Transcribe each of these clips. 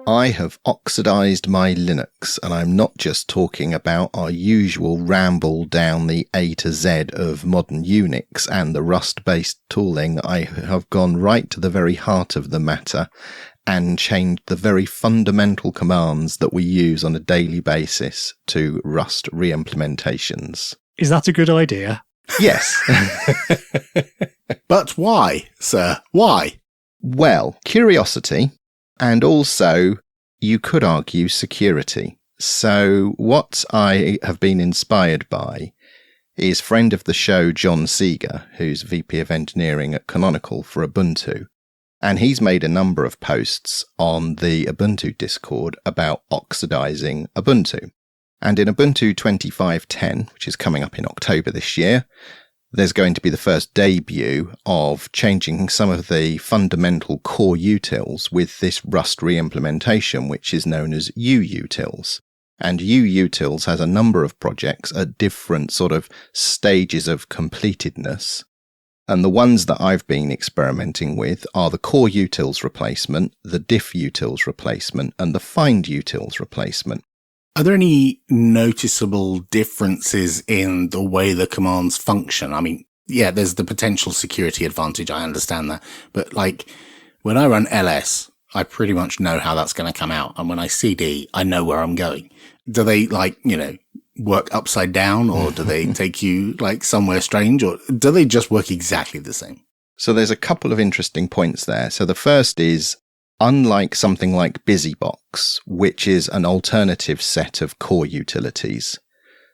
I have oxidized my Linux, and I'm not just talking about our usual ramble down the A to Z of modern Unix and the Rust-based tooling. I have gone right to the very heart of the matter and changed the very fundamental commands that we use on a daily basis to Rust re-implementations. Is that a good idea? Yes. But why, sir? Why? Well, curiosity. And also, you could argue security. So what I have been inspired by is friend of the show, John Seeger, who's VP of Engineering at Canonical for Ubuntu. And he's made a number of posts on the Ubuntu Discord about oxidizing Ubuntu. And in Ubuntu 25.10, which is coming up in October this year, there's going to be the first debut of changing some of the fundamental core utils with this Rust re-implementation, which is known as UUtils. And UUtils has a number of projects at different sort of stages of completedness. And the ones that I've been experimenting with are the core utils replacement, the diff utils replacement, and the find utils replacement. Are there any noticeable differences in the way the commands function? I mean, yeah, there's the potential security advantage. I understand that. But like when I run ls, I pretty much know how that's going to come out. And when I cd, I know where I'm going. Do they work upside down, or do they take you like somewhere strange, or do they just work exactly the same? So there's a couple of interesting points there. So the first is, unlike something like BusyBox, which is an alternative set of core utilities,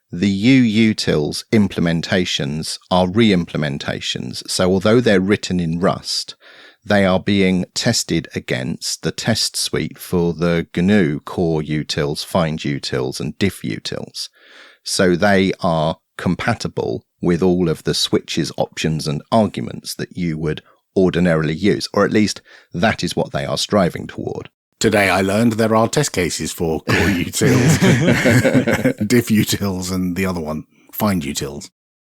the UUtils implementations are re-implementations. So although they're written in Rust, they are being tested against the test suite for the GNU core utils, find utils, and diff utils. So they are compatible with all of the switches, options, and arguments that you would ordinarily use, or at least that is what they are striving toward. Today I learned there are test cases for core utils, diff utils, and the other one, find utils.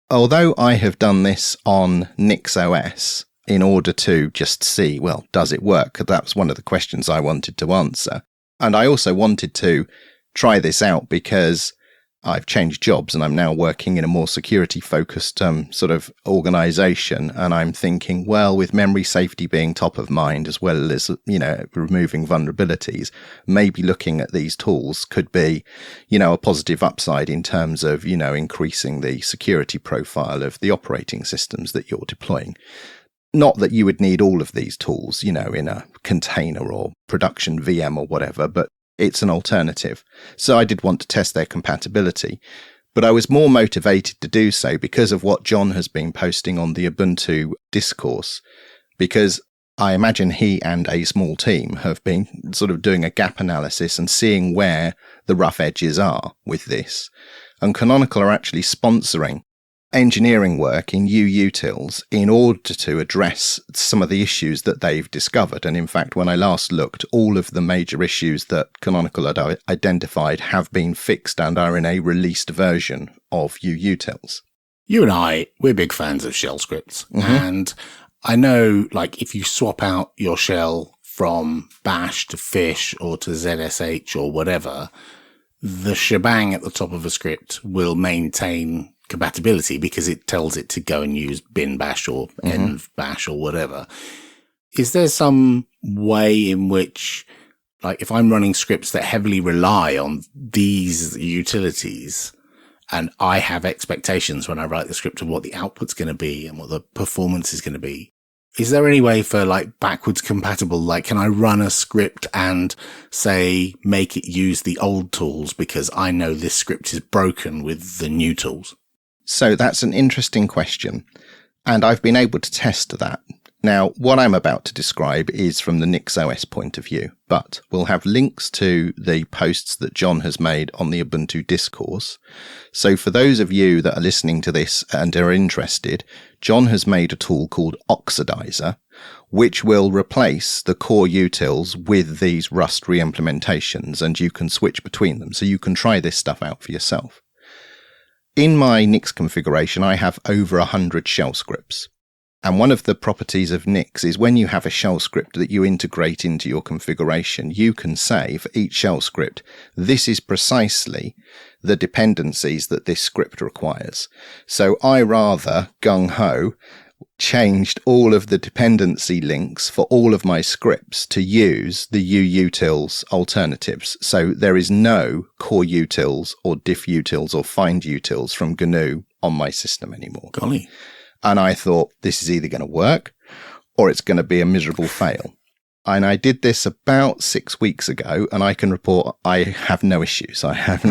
Although I have done this on NixOS in order to just see, well, does it work? That was one of the questions I wanted to answer. And I also wanted to try this out because I've changed jobs and I'm now working in a more security-focused sort of organization. And I'm thinking, well, with memory safety being top of mind, as well as, removing vulnerabilities, maybe looking at these tools could be, a positive upside in terms of, increasing the security profile of the operating systems that you're deploying. Not that you would need all of these tools, in a container or production VM or whatever, but it's an alternative. So I did want to test their compatibility, but I was more motivated to do so because of what John has been posting on the Ubuntu discourse, because I imagine he and a small team have been sort of doing a gap analysis and seeing where the rough edges are with this. And Canonical are actually sponsoring engineering work in UUtils in order to address some of the issues that they've discovered. And in fact, when I last looked, all of the major issues that Canonical had identified have been fixed and are in a released version of UUtils. You and we're big fans of shell scripts. Mm-hmm. And I know, if you swap out your shell from bash to fish or to ZSH or whatever, the shebang at the top of a script will maintain compatibility because it tells it to go and use bin bash or env bash or whatever. Is there some way in which, if I'm running scripts that heavily rely on these utilities and I have expectations when I write the script of what the output's going to be and what the performance is going to be, is there any way for backwards compatible, can I run a script and say, make it use the old tools because I know this script is broken with the new tools? So that's an interesting question, and I've been able to test that. Now, what I'm about to describe is from the NixOS point of view, but we'll have links to the posts that John has made on the Ubuntu discourse. So for those of you that are listening to this and are interested, John has made a tool called Oxidizer, which will replace the core utils with these Rust re-implementations, and you can switch between them. So you can try this stuff out for yourself. In my Nix configuration, I have over 100 shell scripts. And one of the properties of Nix is when you have a shell script that you integrate into your configuration, you can say for each shell script, this is precisely the dependencies that this script requires. So I rather gung-ho changed all of the dependency links for all of my scripts to use the uutils alternatives. So there is no core utils or diff utils or find utils from GNU on my system anymore. Golly. And I thought, this is either going to work or it's going to be a miserable fail. And I did this about 6 weeks ago, and I can report I have no issues. I have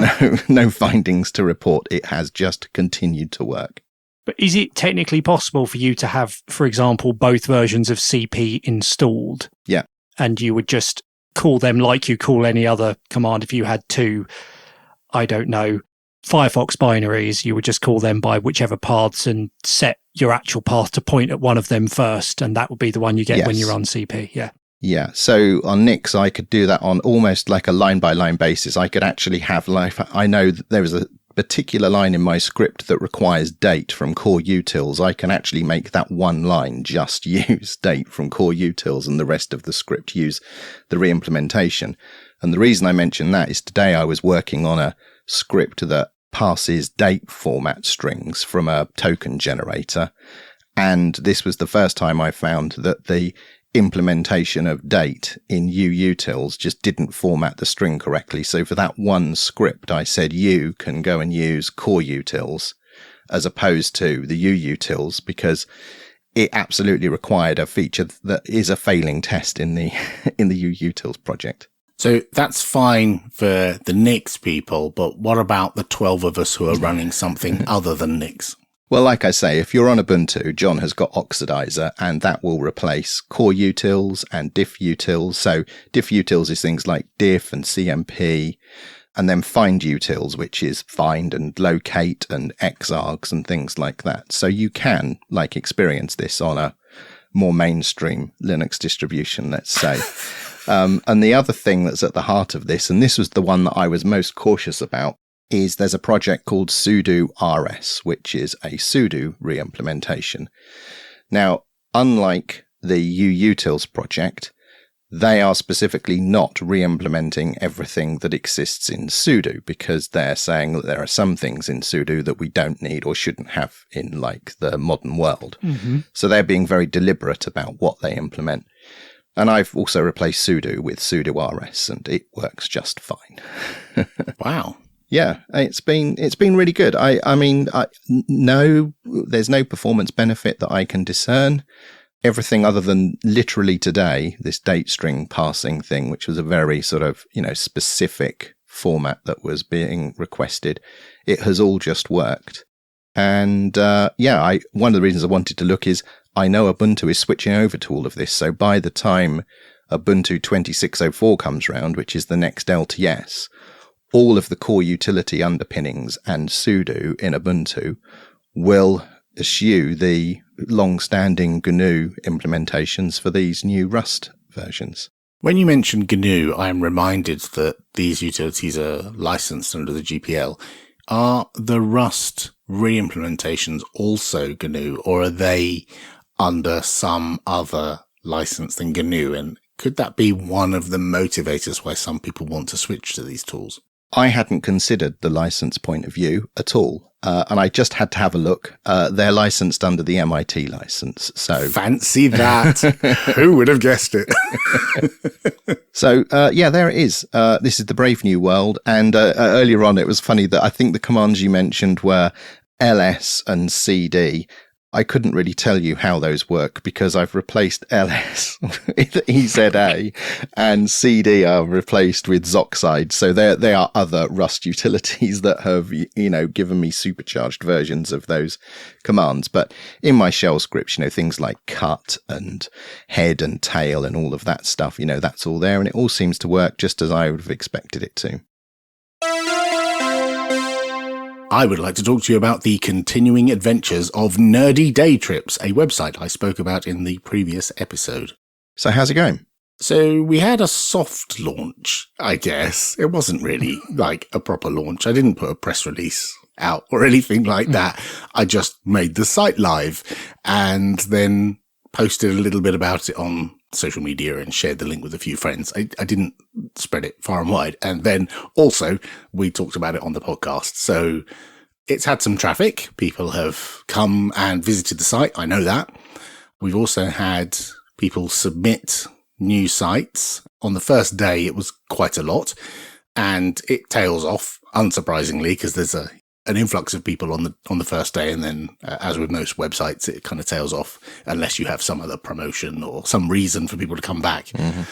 no findings to report. It has just continued to work. But is it technically possible for you to have, for example, both versions of CP installed? Yeah. And you would just call them like you call any other command. If you had two, I don't know, Firefox binaries, you would just call them by whichever paths and set your actual path to point at one of them first, and that would be the one you get when you run CP. Yeah. Yeah. So on Nix, I could do that on almost like a line-by-line basis. I could actually have I know that there is a particular line in my script that requires date from core utils. I can actually make that one line just use date from core utils and the rest of the script use the reimplementation. And the reason I mention that is today I was working on a script that passes date format strings from a token generator. And this was the first time I found that the implementation of date in uutils just didn't format the string correctly. So for that one script, I said you can go and use core utils as opposed to the uutils, because it absolutely required a feature that is a failing test in the uutils project. So that's fine for the Nix people, but what about the 12 of us who are running something other than Nix? Well, like I say, if you're on Ubuntu, John has got Oxidizer, and that will replace core utils and diff utils. So diff utils is things like diff and CMP, and then find utils, which is find and locate and xargs and things like that. So you can experience this on a more mainstream Linux distribution, let's say. And the other thing that's at the heart of this, and this was the one that I was most cautious about, is there's a project called sudo rs, which is a sudo reimplementation. Now, unlike the uutils project, they are specifically not reimplementing everything that exists in sudo, because they're saying that there are some things in sudo that we don't need or shouldn't have in the modern world. Mm-hmm. So they're being very deliberate about what they implement. And I've also replaced sudo with sudo rs, and it works just fine. Wow. Yeah, it's been really good. I mean, there's no performance benefit that I can discern. Everything other than literally today, this date string passing thing, which was a very sort of, specific format that was being requested, it has all just worked. And one of the reasons I wanted to look is I know Ubuntu is switching over to all of this. So by the time Ubuntu 26.04 comes round, which is the next LTS, all of the core utility underpinnings and sudo in Ubuntu will eschew the long-standing GNU implementations for these new Rust versions. When you mention GNU, I am reminded that these utilities are licensed under the GPL. Are the Rust reimplementations also GNU, or are they under some other license than GNU? And could that be one of the motivators why some people want to switch to these tools? I hadn't considered the license point of view at all. And I just had to have a look. They're licensed under the MIT license. So fancy that. Who would have guessed it? So, there it is. This is the brave new world. And earlier on, it was funny that I think the commands you mentioned were ls and cd. I couldn't really tell you how those work because I've replaced ls with EZA and CD are replaced with Zoxide. So they are other Rust utilities that have, given me supercharged versions of those commands. But in my shell scripts, things like cut and head and tail and all of that stuff, that's all there. And it all seems to work just as I would have expected it to. I would like to talk to you about the continuing adventures of Nerdy Day Trips, a website I spoke about in the previous episode. So how's it going? So we had a soft launch, I guess. It wasn't really like a proper launch. I didn't put a press release out or anything like that. I just made the site live and then posted a little bit about it on social media and shared the link with a few friends. I didn't spread it far and wide. And then also we talked about it on the podcast. So it's had some traffic. People have come and visited the site. I know that. We've also had people submit new sites. On the first day, it was quite a lot, and it tails off, unsurprisingly, because there's an influx of people on the first day, and then, as with most websites, it kind of tails off unless you have some other promotion or some reason for people to come back. Mm-hmm.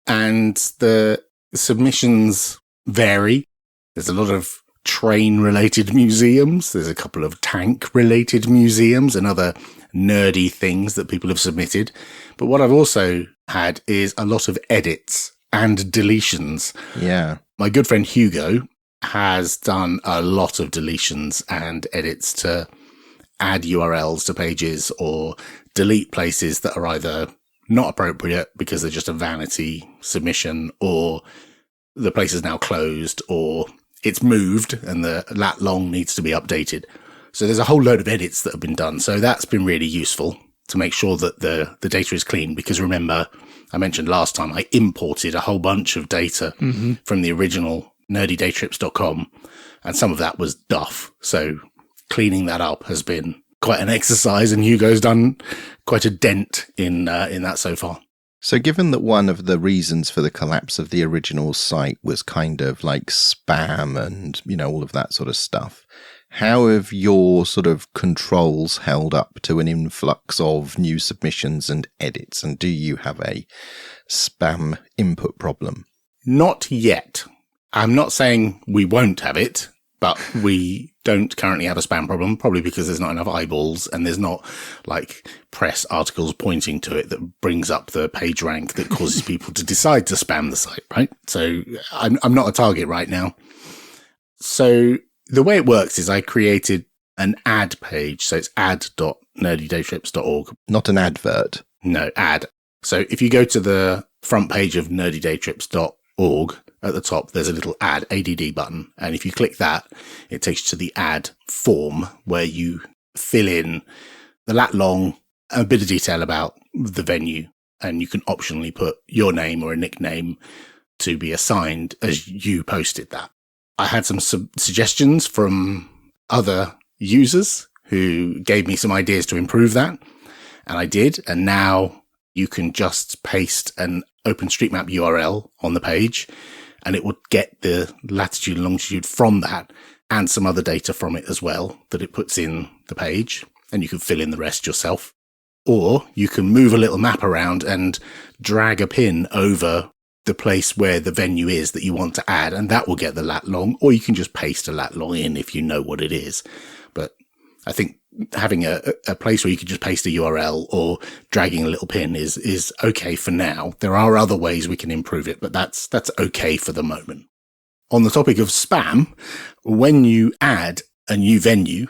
And the submissions vary. There's a lot of train-related museums. There's a couple of tank-related museums and other nerdy things that people have submitted. But what I've also had is a lot of edits and deletions. Yeah. My good friend Hugo has done a lot of deletions and edits to add URLs to pages or delete places that are either not appropriate because they're just a vanity submission, or the place is now closed, or it's moved and the lat long needs to be updated. So there's a whole load of edits that have been done. So that's been really useful to make sure that the data is clean. Because remember, I mentioned last time, I imported a whole bunch of data from the original nerdyDaytrips.com, and some of that was duff. So cleaning that up has been quite an exercise, and Hugo's done quite a dent in that so far. So given that one of the reasons for the collapse of the original site was kind of like spam and, all of that sort of stuff, how have your sort of controls held up to an influx of new submissions and edits? And do you have a spam input problem? Not yet. I'm not saying we won't have it, but we don't currently have a spam problem, probably because there's not enough eyeballs and there's not like press articles pointing to it that brings up the page rank that causes people to decide to spam the site, right? So I'm not a target right now. So the way it works is I created an ad page. So it's ad.nerdydaytrips.org. Not an advert. No, ad. So if you go to the front page of nerdydaytrips.org, at the top, there's a little ADD button. And if you click that, it takes you to the ad form where you fill in the lat long, a bit of detail about the venue. And you can optionally put your name or a nickname to be assigned as you posted that. I had some suggestions from other users who gave me some ideas to improve that. And I did. And now you can just paste an OpenStreetMap URL on the page, and it would get the latitude and longitude from that and some other data from it as well that it puts in the page, and you can fill in the rest yourself. Or you can move a little map around and drag a pin over the place where the venue is that you want to add, and that will get the lat long, or you can just paste a lat long in if you know what it is. But I think having a place where you can just paste a URL or dragging a little pin is okay for now. There are other ways we can improve it, but that's okay for the moment. On the topic of spam, when you add a new venue,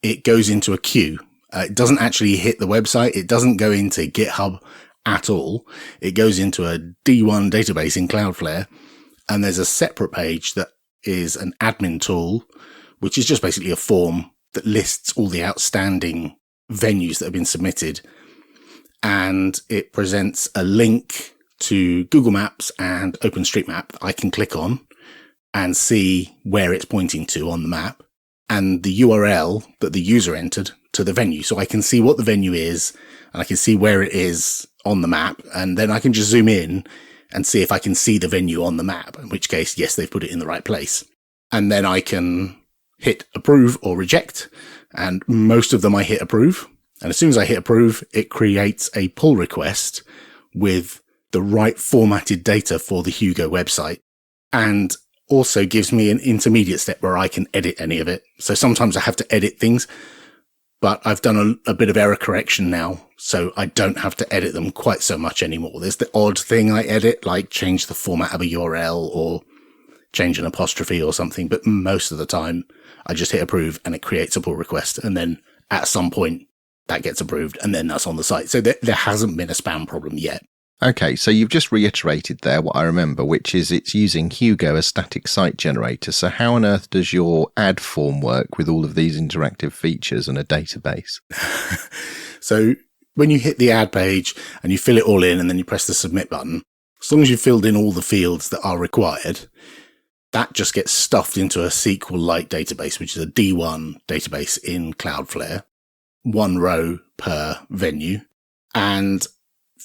it goes into a queue. It doesn't actually hit the website. It doesn't go into GitHub at all. It goes into a D1 database in Cloudflare, and there's a separate page that is an admin tool, which is just basically a form that lists all the outstanding venues that have been submitted. And it presents a link to Google Maps and OpenStreetMap that I can click on and see where it's pointing to on the map, and the URL that the user entered to the venue. So I can see what the venue is, and I can see where it is on the map, and then I can just zoom in and see if I can see the venue on the map, in which case, yes, they've put it in the right place. And then I can hit approve or reject, and most of them I hit approve. And as soon as I hit approve, it creates a pull request with the right formatted data for the Hugo website, and also gives me an intermediate step where I can edit any of it. So sometimes I have to edit things, but I've done a bit of error correction now, so I don't have to edit them quite so much anymore. There's the odd thing I edit, like change the format of a URL or change an apostrophe or something, but most of the time I just hit approve and it creates a pull request, and then at some point that gets approved and then that's on the site. So there hasn't been a spam problem yet. Okay, so you've just reiterated there what I remember, which is it's using Hugo as static site generator. So how on earth does your ad form work with all of these interactive features and a database? So when you hit the ad page and you fill it all in and then you press the submit button, as long as you've filled in all the fields that are required, that just gets stuffed into a SQL-like database, which is a D1 database in Cloudflare, 1 row per venue. And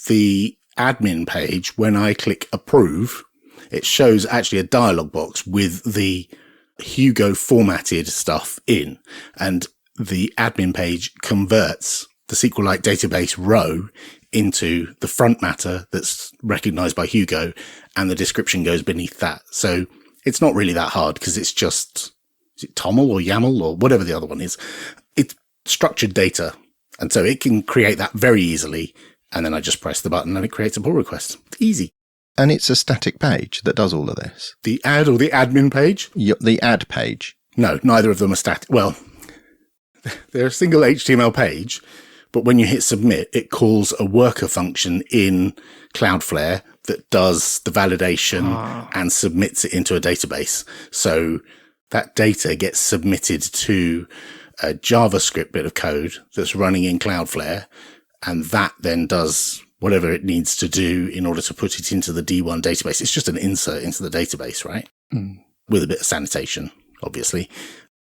the admin page, when I click approve, it shows actually a dialog box with the Hugo formatted stuff in, and the admin page converts the SQLite database row into the front matter that's recognized by Hugo, and the description goes beneath that. So it's not really that hard because it's just, is it TOML or YAML or whatever the other one is? It's structured data. And so it can create that very easily. And then I just press the button and it creates a pull request. It's easy. And it's a static page that does all of this? The ad or the admin page? The ad page? No, neither of them are static. Well, they're a single HTML page, but when you hit submit, it calls a worker function in Cloudflare that does the validation and submits it into a database. So that data gets submitted to a JavaScript bit of code that's running in Cloudflare, and that then does whatever it needs to do in order to put it into the D1 database. It's just an insert into the database, right? With a bit of sanitation, obviously.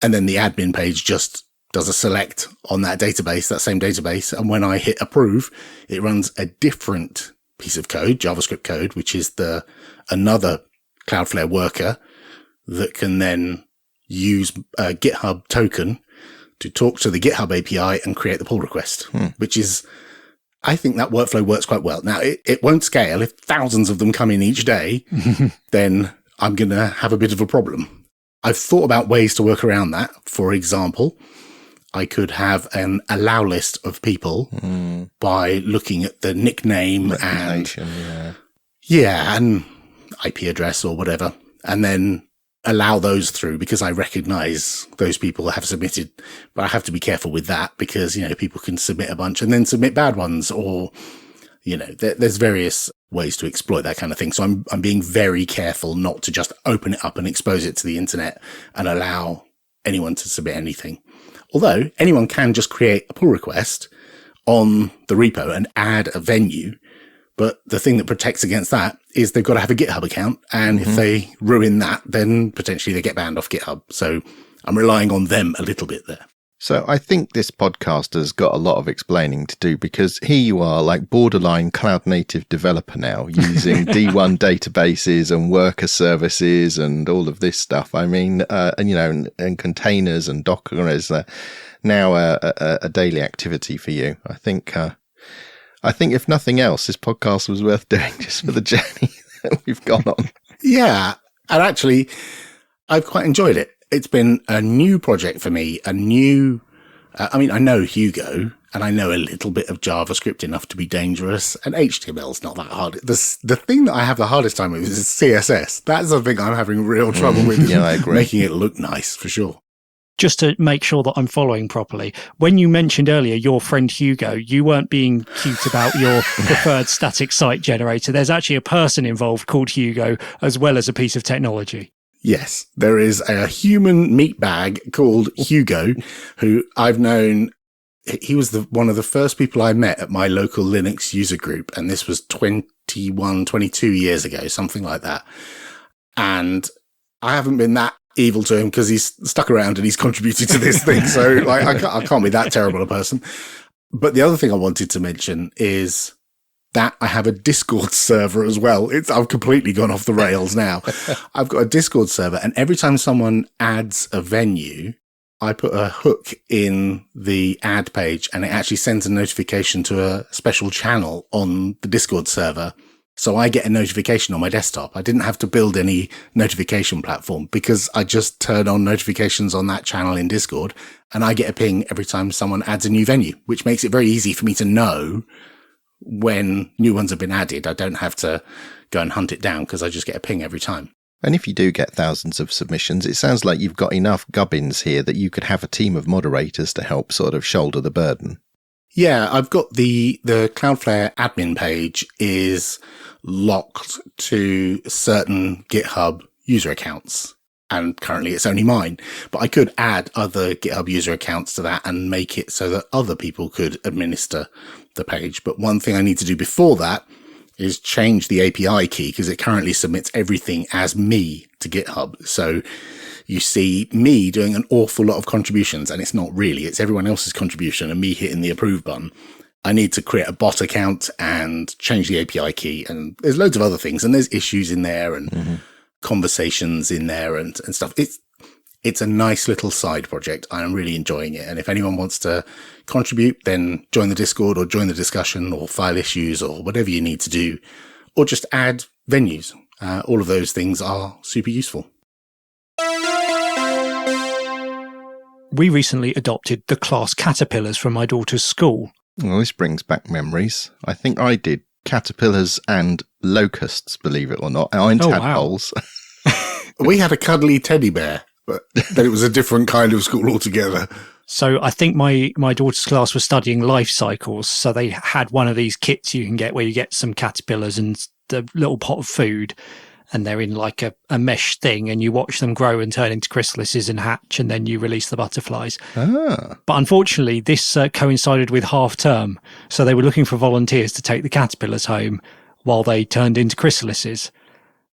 And then the admin page just does a select on that database, that same database. And when I hit approve, it runs a different piece of code, JavaScript code, which is another Cloudflare worker that can then use a GitHub token to talk to the GitHub API and create the pull request, which is, I think that workflow works quite well. Now, it won't scale. If thousands of them come in each day, then I'm going to have a bit of a problem. I've thought about ways to work around that. For example, I could have an allow list of people by looking at the nickname and and IP address or whatever, and then allow those through because I recognize those people have submitted. But I have to be careful with that because, people can submit a bunch and then submit bad ones, or, there's various ways to exploit that kind of thing. So I'm being very careful not to just open it up and expose it to the internet and allow anyone to submit anything. Although anyone can just create a pull request on the repo and add a venue. But the thing that protects against that is they've got to have a GitHub account. And if they ruin that, then potentially they get banned off GitHub. So I'm relying on them a little bit there. So I think this podcast has got a lot of explaining to do, because here you are, like borderline cloud native developer now, using D1 databases and worker services and all of this stuff. I mean, and containers and Docker is now a daily activity for you. I think if nothing else, this podcast was worth doing just for the journey that we've gone on. Yeah. And actually, I've quite enjoyed it. It's been a new project for me, I know Hugo and I know a little bit of JavaScript enough to be dangerous, and HTML is not that hard. The thing that I have the hardest time with is CSS. That's the thing I'm having real trouble with. Yeah, I agree. Making it look nice, for sure. Just to make sure that I'm following properly, when you mentioned earlier your friend Hugo, you weren't being cute about your preferred static site generator. There's actually a person involved called Hugo, as well as a piece of technology. Yes, there is a human meatbag called Hugo, who I've known. He was one of the first people I met at my local Linux user group, and this was 22 years ago, something like that. And I haven't been that evil to him because he's stuck around and he's contributed to this thing. So I can't be that terrible a person. But the other thing I wanted to mention is that I have a Discord server as well. I've completely gone off the rails now. I've got a Discord server, and every time someone adds a venue, I put a hook in the ad page and it actually sends a notification to a special channel on the Discord server. So I get a notification on my desktop. I didn't have to build any notification platform because I just turn on notifications on that channel in Discord, and I get a ping every time someone adds a new venue, which makes it very easy for me to know when new ones have been added. I don't have to go and hunt it down because I just get a ping every time. And if you do get thousands of submissions, it sounds like you've got enough gubbins here that you could have a team of moderators to help sort of shoulder the burden. Yeah, I've got the Cloudflare admin page is locked to certain GitHub user accounts. And currently it's only mine, but I could add other GitHub user accounts to that and make it so that other people could administer the page. But one thing I need to do before that is change the API key, because it currently submits everything as me to GitHub. So you see me doing an awful lot of contributions, and it's not really, it's everyone else's contribution and me hitting the approve button. I need to create a bot account and change the API key, and there's loads of other things, and there's issues in there and conversations in there and stuff. It's a nice little side project. I'm really enjoying it. And if anyone wants to contribute, then join the Discord or join the discussion or file issues or whatever you need to do, or just add venues. All of those things are super useful. We recently adopted the class caterpillars from my daughter's school. Well, this brings back memories. I think I did caterpillars and locusts, believe it or not, and tadpoles. Wow. We had a cuddly teddy bear, but it was a different kind of school altogether. So I think my daughter's class was studying life cycles. So they had one of these kits you can get where you get some caterpillars and the little pot of food, and they're in like a mesh thing, and you watch them grow and turn into chrysalises and hatch, and then you release the butterflies. But unfortunately, this coincided with half term. So they were looking for volunteers to take the caterpillars home while they turned into chrysalises.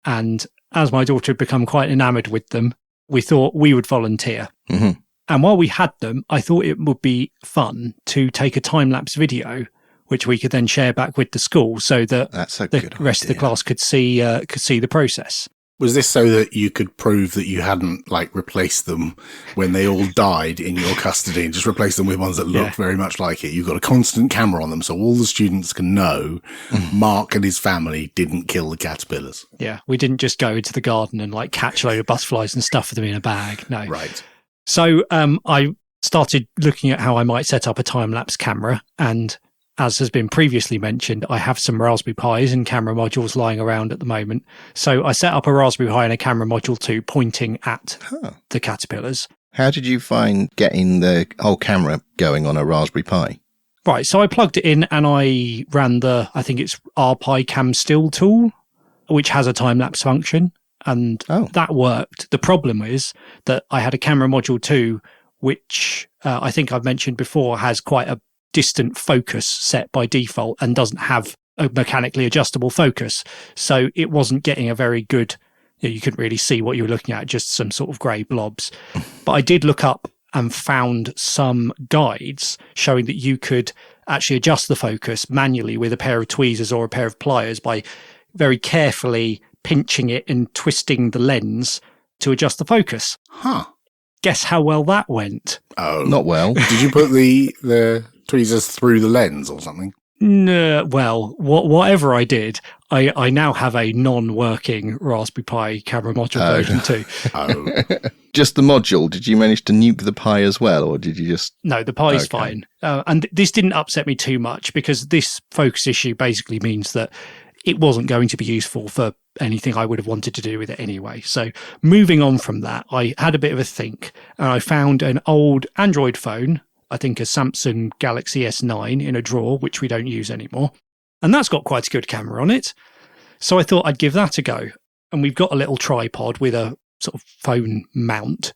And as my daughter had become quite enamoured with them, we thought we would volunteer. Mm-hmm. And while we had them, I thought it would be fun to take a time-lapse video, which we could then share back with the school so that the rest of the class could see the process. Was this so that you could prove that you hadn't like replaced them when they all died in your custody and just replaced them with ones that looked very much like it? You've got a constant camera on them so all the students can know Mark and his family didn't kill the caterpillars. Yeah, we didn't just go into the garden and like catch a load of butterflies and stuff them in a bag. No. Right. So I started looking at how I might set up a time-lapse camera, and as has been previously mentioned, I have some Raspberry Pis and camera modules lying around at the moment. So I set up a Raspberry Pi and a camera module too, pointing at the caterpillars. How did you find getting the whole camera going on a Raspberry Pi? Right, so I plugged it in and I ran I think it's RPi Cam Still tool, which has a time-lapse function, and that worked. The problem is that I had a camera module too, which I think I've mentioned before has quite a distant focus set by default and doesn't have a mechanically adjustable focus. So it wasn't getting a very good, you couldn't really see what you were looking at, just some sort of grey blobs. But I did look up and found some guides showing that you could actually adjust the focus manually with a pair of tweezers or a pair of pliers by very carefully pinching it and twisting the lens to adjust the focus. Guess how well that went? Oh, not well. Did you put the tweezers through the lens or something? No, well, whatever I did, I now have a non-working Raspberry Pi camera module version too. Just the module? Did you manage to nuke the Pi as well, or did you just... No, the Pi is fine. And this didn't upset me too much because this focus issue basically means that it wasn't going to be useful for anything I would have wanted to do with it anyway. So moving on from that, I had a bit of a think and I found an old Android phone, I think a Samsung Galaxy S9 in a drawer, which we don't use anymore. And that's got quite a good camera on it. So I thought I'd give that a go. And we've got a little tripod with a sort of phone mount.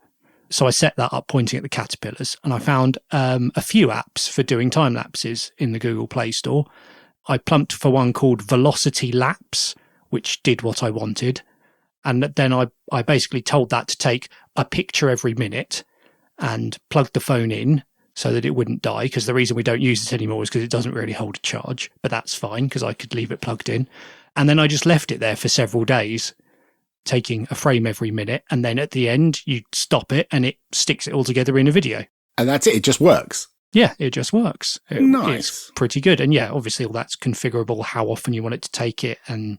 So I set that up pointing at the caterpillars and I found a few apps for doing time lapses in the Google Play Store. I plumped for one called Velocity Lapse, which did what I wanted. And then I basically told that to take a picture every minute and plug the phone in so that it wouldn't die, because the reason we don't use it anymore is because it doesn't really hold a charge. But that's fine because I could leave it plugged in. And then I just left it there for several days, taking a frame every minute. And then at the end, you stop it and it sticks it all together in a video. And that's it. It just works. Yeah, it just works. Nice. It's pretty good. And yeah, obviously all that's configurable, how often you want it to take it. And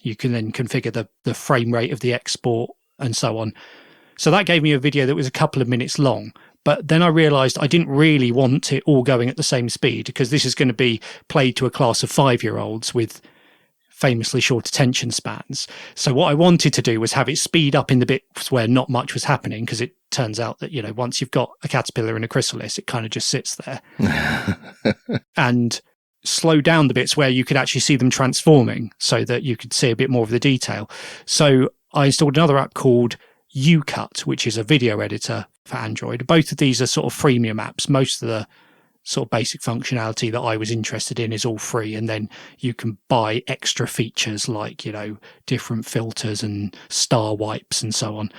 you can then configure the frame rate of the export and so on. So that gave me a video that was a couple of minutes long. But then I realised I didn't really want it all going at the same speed because this is going to be played to a class of 5-year-olds with famously short attention spans. So what I wanted to do was have it speed up in the bits where not much was happening, because it turns out that, once you've got a caterpillar and a chrysalis, it kind of just sits there. And slow down the bits where you could actually see them transforming so that you could see a bit more of the detail. So I installed another app called UCut, which is a video editor for Android. Both of these are sort of freemium apps. Most of the sort of basic functionality that I was interested in is all free. And then you can buy extra features like, different filters and star wipes and so on.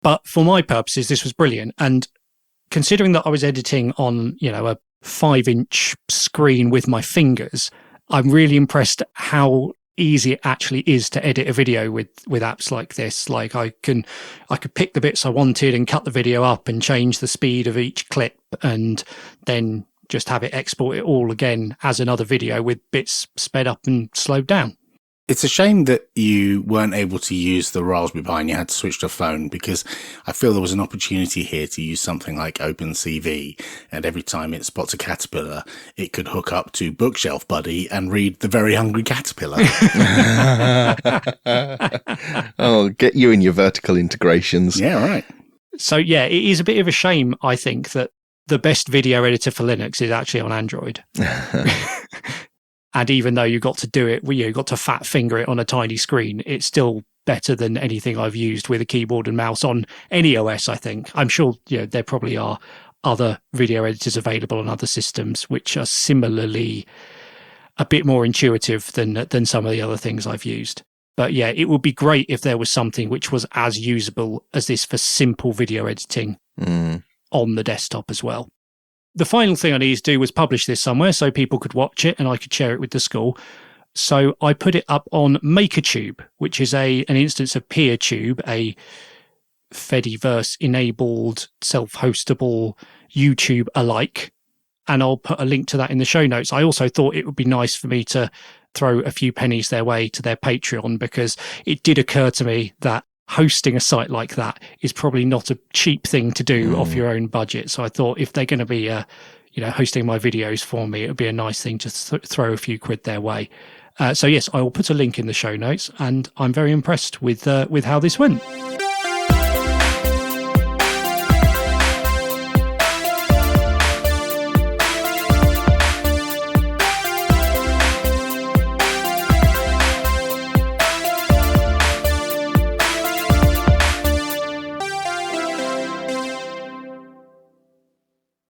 But for my purposes, this was brilliant. And considering that I was editing on, a 5-inch screen with my fingers, I'm really impressed how easy it actually is to edit a video with apps like this. Like I could pick the bits I wanted and cut the video up and change the speed of each clip, and then just have it export it all again as another video with bits sped up and slowed down. It's a shame that you weren't able to use the Raspberry Pi and you had to switch to a phone, because I feel there was an opportunity here to use something like OpenCV, and every time it spots a caterpillar, it could hook up to Bookshelf Buddy and read The Very Hungry Caterpillar. Oh, get you and your vertical integrations. Yeah, right. So yeah, it is a bit of a shame, I think, that the best video editor for Linux is actually on Android. And even though you got to do it, you got to fat finger it on a tiny screen, it's still better than anything I've used with a keyboard and mouse on any OS, I think. I'm sure there probably are other video editors available on other systems which are similarly a bit more intuitive than some of the other things I've used. But yeah, it would be great if there was something which was as usable as this for simple video editing on the desktop as well. The final thing I needed to do was publish this somewhere so people could watch it and I could share it with the school. So I put it up on MakerTube, which is an instance of PeerTube, a Fediverse-enabled, self-hostable YouTube alike. And I'll put a link to that in the show notes. I also thought it would be nice for me to throw a few pennies their way to their Patreon, because it did occur to me that hosting a site like that is probably not a cheap thing to do off your own budget. So I thought if they're going to be, hosting my videos for me, it would be a nice thing to throw a few quid their way. So yes, I will put a link in the show notes, and I'm very impressed with how this went.